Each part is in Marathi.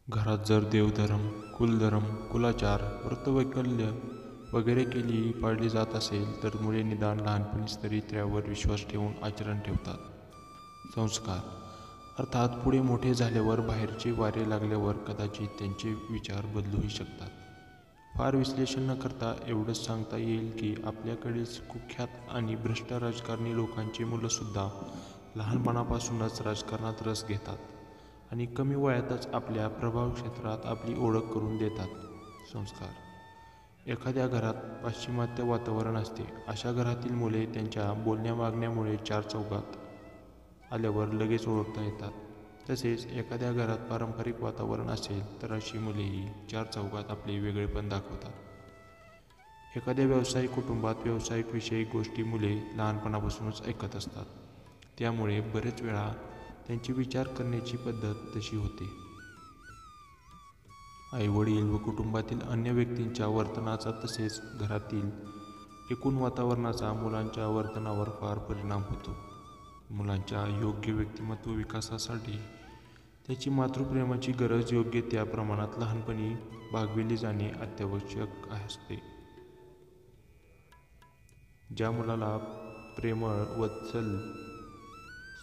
घरात जर देवधर्म, कुलधर्म, कुलाचार, व्रतवैकल्य वगैरे केली पाळली जात असेल तर मुले निदान लहानपणीच तरी त्यावर विश्वास ठेवून आचरण ठेवतात. संस्कार अर्थात पुढे मोठे झाल्यावर बाहेरचे वारे लागल्यावर कदाचित त्यांचे विचार बदलूही शकतात. फार विश्लेषण न करता एवढंच सांगता येईल की आपल्याकडील कुख्यात आणि भ्रष्ट राजकारणी लोकांची मुलंसुद्धा लहानपणापासूनच राजकारणात रस घेतात आणि कमी वयातच आपल्या प्रभाव क्षेत्रात आपली ओळख करून देतात. संस्कार एखाद्या घरात पाश्चिमात्य वातावरण असते. अशा घरातील मुले त्यांच्या बोलण्या वागण्यामुळे चारचौघात आल्यावर लगेच ओळखता येतात. तसेच एखाद्या घरात पारंपरिक वातावरण असेल तर अशी मुलेही चारचौघात आपले वेगळेपण दाखवतात. एखाद्या व्यावसायिक कुटुंबात व्यावसायिक विषयक गोष्टी मुले लहानपणापासूनच ऐकत असतात. त्यामुळे बरेच वेळा त्यांची विचार करण्याची पद्धत तशी होते. आईवडील व कुटुंबातील अन्य व्यक्तींच्या वर्तनाचा तसेच घरातील एकूण वातावरणाचा मुलांच्या वर्तनावर फार परिणाम होतो. मुलांच्या योग्य व्यक्तिमत्व विकासासाठी त्याची मातृप्रेमाची गरज योग्य त्या प्रमाणात लहानपणी भागविली जाणे अत्यावश्यक असते. ज्या मुलाला प्रेमळ, वत्सल,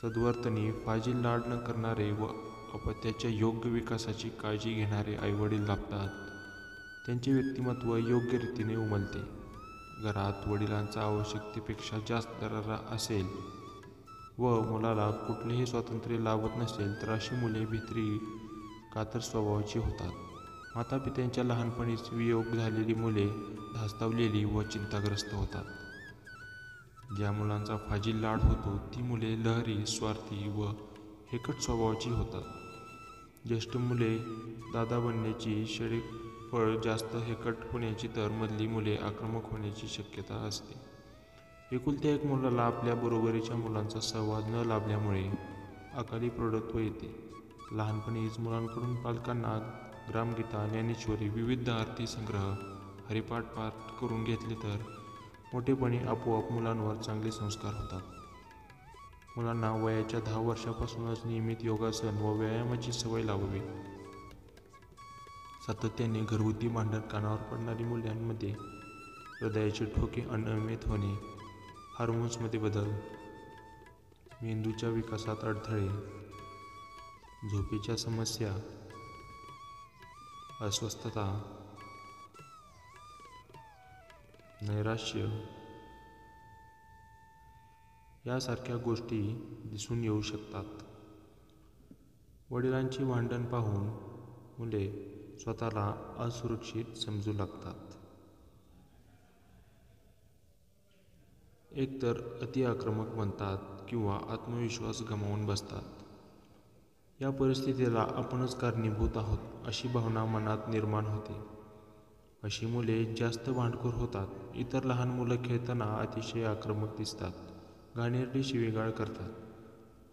सद्वर्तनी, फाजील लाड न करणारे व अपत्याच्या योग्य विकासाची काळजी घेणारे आईवडील लाभतात, त्यांचे व्यक्तिमत्व योग्य रीतीने उमलते. घरात वडिलांचा आवश्यकतेपेक्षा जास्त दरारा असेल व मुलाला कुठलेही स्वातंत्र्य लाभत नसेल तर अशी मुले भित्री, कातर स्वभावाची होतात. मातापित्यांच्या लहानपणीच वियोग झालेली मुले धास्तावलेली व चिंताग्रस्त होतात. ज्या मुलांचा फाजील लाड होतो ती मुले लहरी, स्वार्थी व हेकट स्वभावाची होतात. ज्येष्ठ मुले दादा बनण्याची शरीफळ जास्त हेकट होण्याची तर मधली मुले आक्रमक होण्याची शक्यता असते. एकुलत्या एक मुलाला आपल्या बरोबरीच्या मुलांचा सहवास न लाभल्यामुळे अकाली प्रौढत्व येते. लहानपणीच मुलांकडून पालकांना ग्रामगीता, ज्ञानेश्वरी, विविध आरती संग्रह, हरिपाठ पाठ करून घेतले तर मोठेपणी आपोआप मुलांवर चांगले संस्कार होतात. मुलांना वयाच्या 10 वर्षापासूनच नियमित योगासन व व्यायामाची सवय लावावी. सातत्याने घरगुती भांडण कानावर पडणारी मुलांमध्ये हृदयाचे ठोके अनियमित होणे, हार्मोन्समध्ये बदल, मेंदूच्या विकासात अडथळे, झोपेच्या समस्या, अस्वस्थता, नैराश्य यासारख्या गोष्टी दिसून येऊ शकतात. वडिलांची भांडण पाहून मुले स्वतःला असुरक्षित समजू लागतात. एकतर अति आक्रमक बनतात किंवा आत्मविश्वास गमावून बसतात. या परिस्थितीला आपणच कारणीभूत आहोत अशी भावना मनात निर्माण होते. अशी मुले जास्त भांडखोर होतात. इतर लहान मुलं खेळताना अतिशय आक्रमक दिसतात, घाणेरडी शिवीगाळ करतात.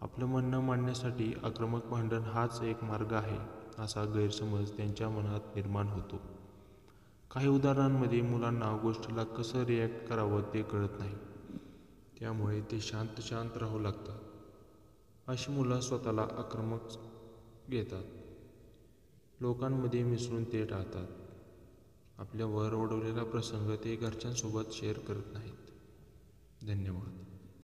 आपलं म्हणणं मांडण्यासाठी आक्रमक भांडण हाच एक मार्ग आहे असा गैरसमज त्यांच्या मनात निर्माण होतो. काही उदाहरणांमध्ये मुलांना गोष्टीला कसं रिॲक्ट करावं ते कळत नाही. त्यामुळे ते शांत राहू लागतात. अशी मुलं स्वतःला आक्रमक घेतात. लोकांमध्ये मिसळून ते टाळतात. आपल्यावर ओढवलेला प्रसंग ते घरच्यांसोबत शेअर करत नाहीत. धन्यवाद.